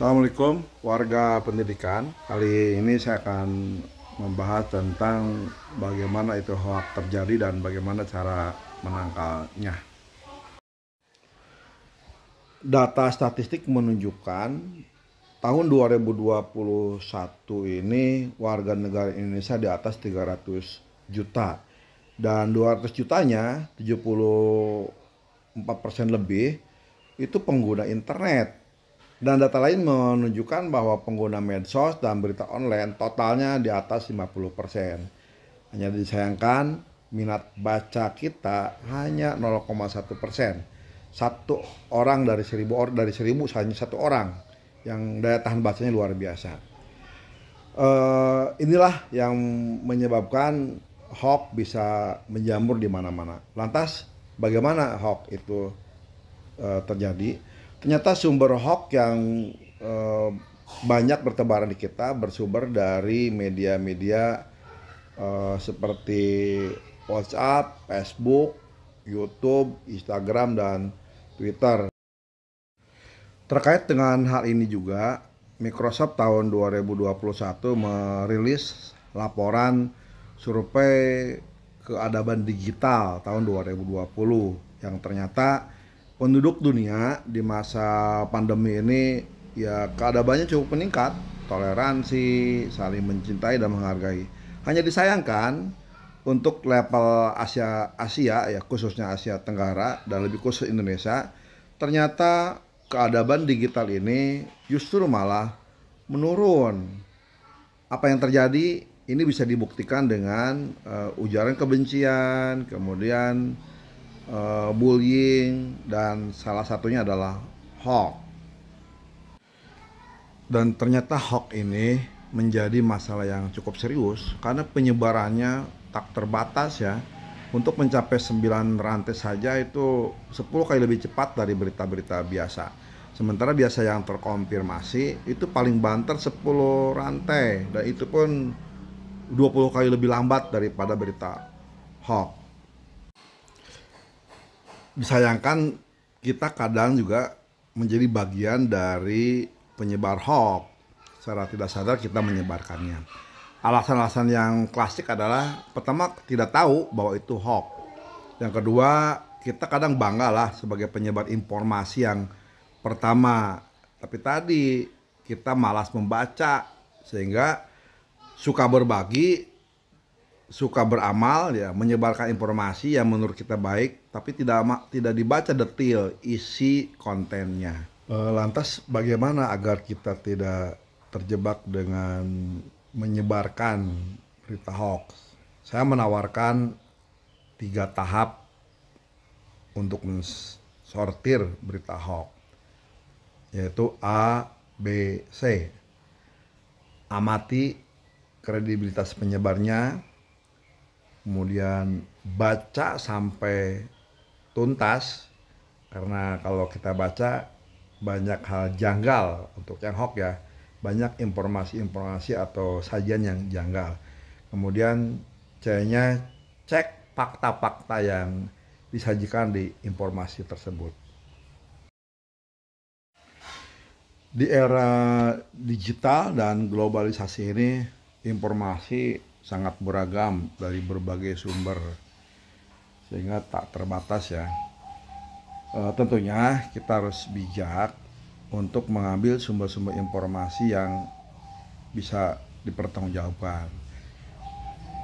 Assalamualaikum warga pendidikan. Kali ini saya akan membahas tentang bagaimana itu hoax terjadi dan bagaimana cara menangkalnya. Data statistik menunjukkan tahun 2021 ini warga negara Indonesia di atas 300 juta. Dan 200 jutanya, 74% lebih, itu pengguna internet. Dan data lain menunjukkan bahwa pengguna medsos dan berita online totalnya di atas 50%. Hanya disayangkan minat baca kita hanya 0,1%. Satu orang dari 1000 hanya satu orang yang daya tahan bacanya luar biasa. Inilah yang menyebabkan hoax bisa menjamur di mana-mana. Lantas bagaimana hoax itu terjadi? Ternyata sumber hoax yang banyak bertebaran di kita bersumber dari media-media seperti WhatsApp, Facebook, YouTube, Instagram, dan Twitter. Terkait dengan hal ini juga, Microsoft tahun 2021 merilis laporan survei keadaban digital tahun 2020 yang ternyata penduduk dunia di masa pandemi ini ya keadabannya cukup meningkat, toleransi, saling mencintai dan menghargai. Hanya disayangkan untuk level Asia ya, khususnya Asia Tenggara dan lebih khusus Indonesia, ternyata keadaban digital ini justru malah menurun. Apa yang terjadi ini bisa dibuktikan dengan ujaran kebencian, kemudian bullying, dan salah satunya adalah hoax. Dan ternyata hoax ini menjadi masalah yang cukup serius karena penyebarannya tak terbatas ya. Untuk mencapai 9 rantai saja itu 10 kali lebih cepat dari berita-berita biasa. Sementara biasa yang terkonfirmasi itu paling banter 10 rantai, dan itu pun 20 kali lebih lambat daripada berita hoax. Disayangkan kita kadang juga menjadi bagian dari penyebar hoax. Secara tidak sadar kita menyebarkannya. Alasan-alasan yang klasik adalah pertama tidak tahu bahwa itu hoax. Yang kedua, kita kadang bangga lah sebagai penyebar informasi yang pertama. Tapi tadi kita malas membaca sehingga suka berbagi, suka beramal ya, menyebarkan informasi yang menurut kita baik tapi tidak dibaca detail isi kontennya. Lantas bagaimana agar kita tidak terjebak dengan menyebarkan berita hoax? Saya menawarkan 3 tahap untuk mensortir berita hoax, yaitu A, B, C. Amati kredibilitas penyebarnya, kemudian baca sampai tuntas, karena kalau kita baca banyak hal janggal untuk yang hoax ya, banyak informasi-informasi atau sajian yang janggal. Kemudian C-nya, cek fakta-fakta yang disajikan di informasi tersebut. Di era digital dan globalisasi ini, informasi sangat beragam dari berbagai sumber sehingga tak terbatas ya. Tentunya kita harus bijak untuk mengambil sumber-sumber informasi yang bisa dipertanggungjawabkan.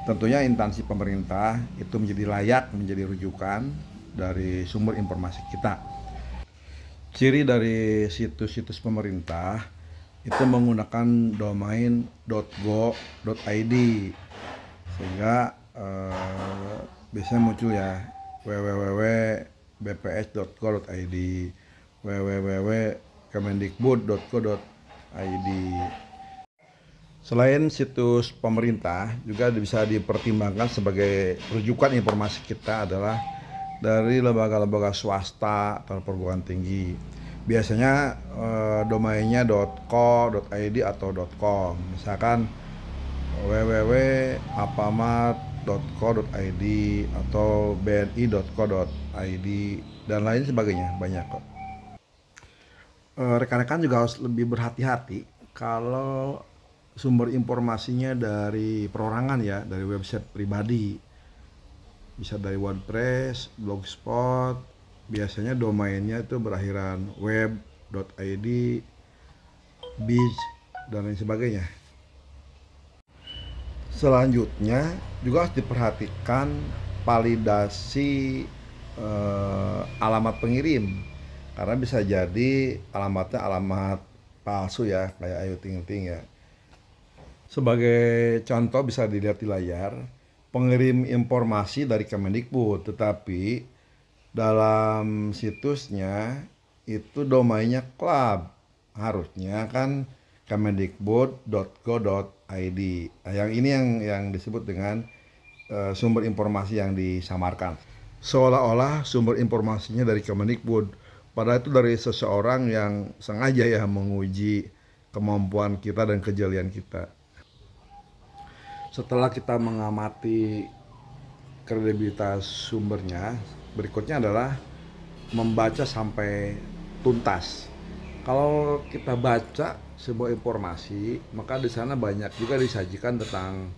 Tentunya instansi pemerintah itu menjadi layak menjadi rujukan dari sumber informasi kita. Ciri dari situs-situs pemerintah itu menggunakan domain .go.id, sehingga biasanya muncul ya www.bps.go.id, www.kemendikbud.go.id. Selain situs pemerintah, juga bisa dipertimbangkan sebagai rujukan informasi kita adalah dari lembaga-lembaga swasta atau perguruan tinggi. Biasanya domainnya .co.id atau .com. Misalkan www.alfamart.co.id atau bni.co.id dan lain sebagainya, banyak kok. Rekan-rekan juga harus lebih berhati-hati kalau sumber informasinya dari perorangan ya, dari website pribadi. Bisa dari WordPress, Blogspot, biasanya domainnya itu berakhiran web.id, biz, dan lain sebagainya. Selanjutnya juga harus diperhatikan validasi alamat pengirim, karena bisa jadi alamatnya alamat palsu ya, kayak Ayu Ting Ting ya. Sebagai contoh bisa dilihat di layar, pengirim informasi dari Kemendikbud, tetapi dalam situsnya itu domainnya klub. Harusnya kan kemendikbud.go.id. Nah, yang ini yang disebut dengan sumber informasi yang disamarkan. Seolah-olah sumber informasinya dari Kemendikbud, padahal itu dari seseorang yang sengaja ya menguji kemampuan kita dan kejelian kita. Setelah kita mengamati kredibilitas sumbernya, berikutnya adalah membaca sampai tuntas. Kalau kita baca sebuah informasi, maka di sana banyak juga disajikan tentang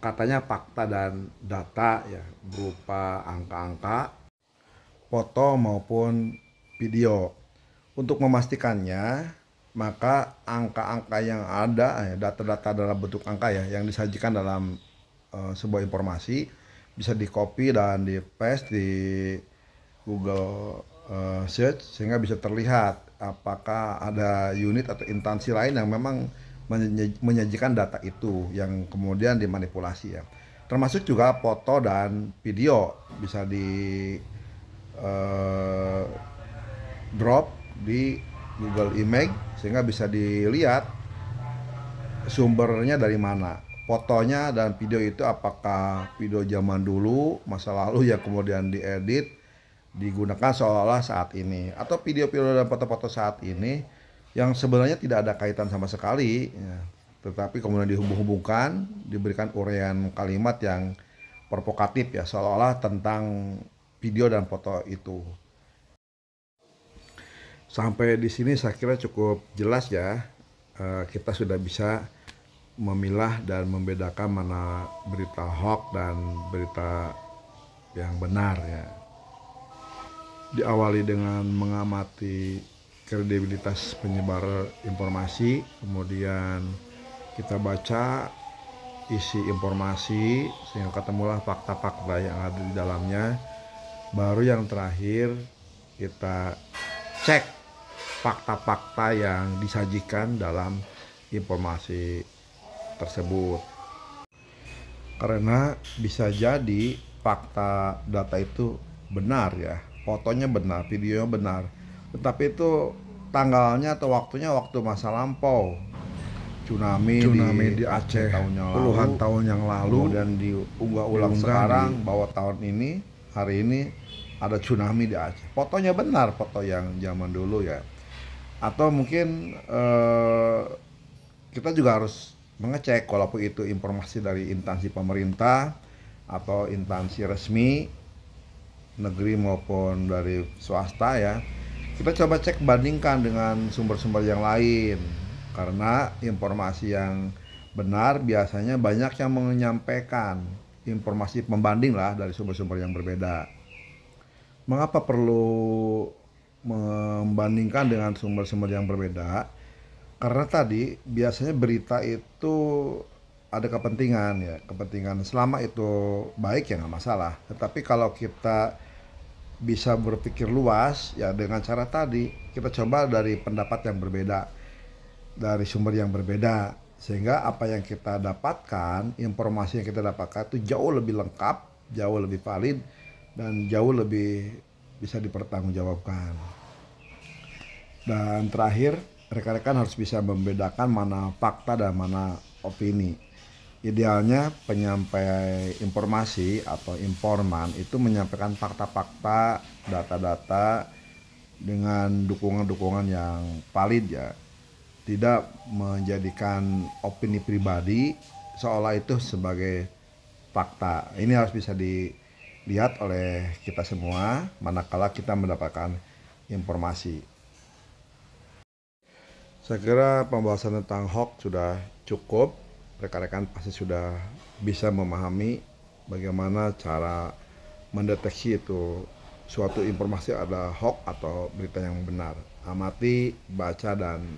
katanya fakta dan data ya, berupa angka-angka, foto maupun video. Untuk memastikannya, maka angka-angka yang ada, data-data dalam bentuk angka ya, yang disajikan dalam sebuah informasi bisa di copy dan di paste di Google Search, sehingga bisa terlihat apakah ada unit atau instansi lain yang memang menyajikan data itu yang kemudian dimanipulasi ya. Termasuk juga foto dan video bisa di drop di Google Image, sehingga bisa dilihat sumbernya dari mana. Fotonya dan video itu apakah video zaman dulu, masa lalu yang kemudian diedit, digunakan seolah-olah saat ini, atau video-video dan foto-foto saat ini yang sebenarnya tidak ada kaitan sama sekali ya, tetapi kemudian dihubung-hubungkan, diberikan uraian kalimat yang provokatif ya, seolah-olah tentang video dan foto itu. Sampai di sini saya kira cukup jelas ya. Kita sudah bisa memilah dan membedakan mana berita hoax dan berita yang benar ya. Diawali dengan mengamati kredibilitas penyebar informasi, kemudian kita baca isi informasi sehingga ketemulah fakta-fakta yang ada di dalamnya. Baru yang terakhir kita cek fakta-fakta yang disajikan dalam informasi tersebut. Karena bisa jadi fakta data itu benar ya, fotonya benar, videonya benar, tetapi itu tanggalnya atau waktunya waktu masa lampau. Tsunami di Aceh puluhan tahun yang lalu, kemudian diunggah ulang sekarang bahwa tahun ini, hari ini ada tsunami di Aceh. Fotonya benar, foto yang zaman dulu ya. Atau mungkin kita juga harus mengecek walaupun itu informasi dari instansi pemerintah atau instansi resmi negeri maupun dari swasta ya. Kita coba cek, bandingkan dengan sumber-sumber yang lain, karena informasi yang benar biasanya banyak yang menyampaikan informasi pembanding lah dari sumber-sumber yang berbeda. Mengapa perlu membandingkan dengan sumber-sumber yang berbeda? Karena tadi biasanya berita itu ada kepentingan ya, kepentingan, selama itu baik ya nggak masalah. Tetapi kalau kita bisa berpikir luas ya, dengan cara tadi kita coba dari pendapat yang berbeda, dari sumber yang berbeda, sehingga apa yang kita dapatkan, informasi yang kita dapatkan itu jauh lebih lengkap, jauh lebih valid, dan jauh lebih bisa dipertanggungjawabkan. Dan terakhir, rekan-rekan harus bisa membedakan mana fakta dan mana opini. Idealnya penyampai informasi atau informan itu menyampaikan fakta-fakta, data-data dengan dukungan-dukungan yang valid ya. Tidak menjadikan opini pribadi seolah itu sebagai fakta. Ini harus bisa dilihat oleh kita semua manakala kita mendapatkan informasi. Saya kira pembahasan tentang hoax sudah cukup. Rekan-rekan pasti sudah bisa memahami bagaimana cara mendeteksi itu suatu informasi adalah hoax atau berita yang benar. Amati, baca, dan